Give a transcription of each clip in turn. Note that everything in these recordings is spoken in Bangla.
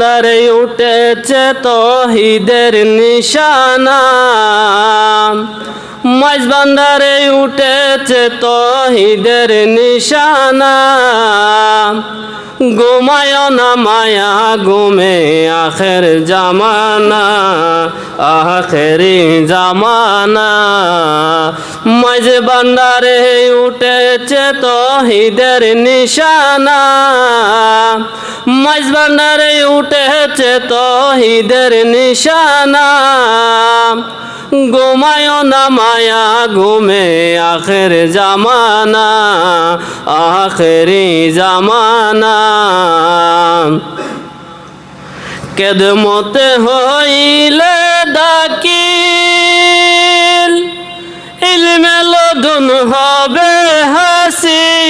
দারে উঠেছে তৌহিদের নিশানা, মাঝবান্দারে উঠেছে তৌহিদের নিশানা। ঘুমায় না মায়া ঘুমে আখের জামানা, আখেরি জামানা। মাঝবান্দারে উঠেছে তৌহিদের নিশানা, মাঝবান্দারে উঠেছে তৌহিদের নিশানা। ঘুমায় না মায়া ঘুমে আখের জামানা, আখেরি জামানা। কেদমতে হইলে দাকিল, ইলমে লদুন হবে হাসিল।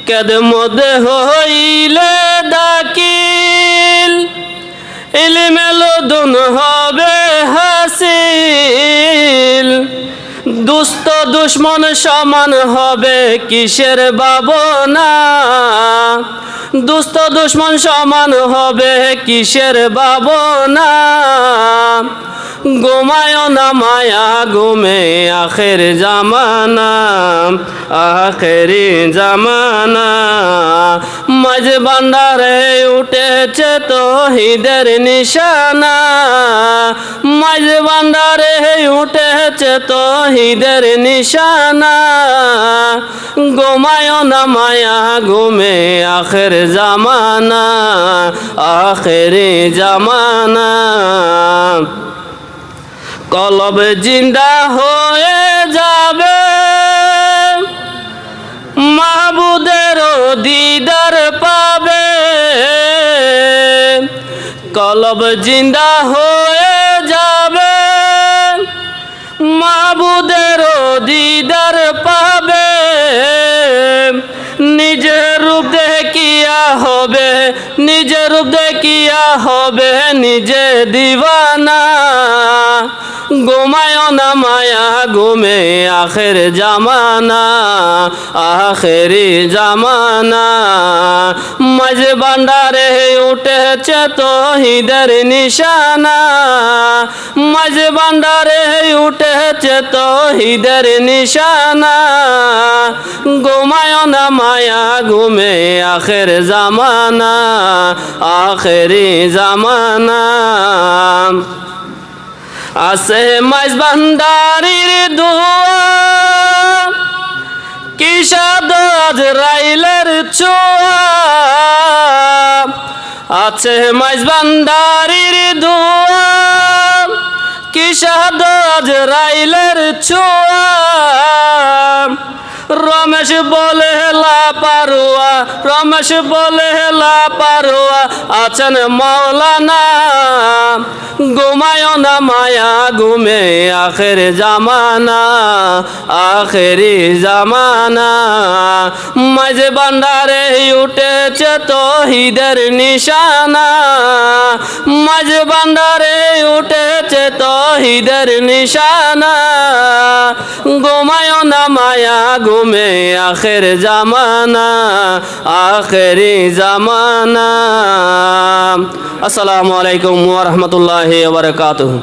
কেদমতে হইলে দাকিল, ইলমে লদুন হবে হাসিল। দুস্থ দুশ্মন সমান হবে কিসের ভাবনা, দুস্থ দুশ্মন সমান হবে কিসের ভাবনা। ঘুমায় না মায়া ঘুমে আখের জামানা, আখেরি জামানা। মাঝবান্দারে উঠেছে তৌহিদের নিশানা, মাঝবান্দারে উঠেছে তৌহিদের নিশানা। ঘুমায় না মায়া ঘুমে আখের জামানা, আখেরি জামানা। কলব জিন্দা হয়ে যাবে, মাহবুদের দিদার পাবে। কলব জিন্দা হয়ে যাবে, মাহবুদের দিদার পাবে। নিজের রূপ দেখিয়া হবে, নিজের রূপ দেখিয়া হবে নিজে দিওয়ানা। ঘুমায় না মায়া ঘুমে আখের জামানা, আখেরি জামানা। মাঝবান্দারে উঠেছে তৌহিদের নিশানা, মাঝবান্দারে উঠেছে তৌহিদের নিশানা। ঘুমায় না মায়া ঘুমে আখের জামানা, আখেরি জামানা। আছে মাঝবান্দারির দোয়া, কি সাদ আজরাইলের ছোঁয়া। আছে মাঝবান্দারির দোয়া, কি সাদ আজরাইলের ছোঁয়া। রমেশ বলে লাপারোয়া, রমেশ বলে লাপারোয়া আছেন মৌলানা। ঘুমায় না মায়া ঘুমে আখের জামানা, আখেরি জামানা। মাঝবান্দারে উঠেছে তৌহিদের নিশানা, মাঝবান্দারে উঠেছে তৌহিদের নিশানা। ঘুমায় না মায়া ঘুমে আখের জামানা, আখেরি জামানা। আসসালামু আলাইকুম ওয়া রাহমাতুল্লাহি ওয়া বারাকাতুহু।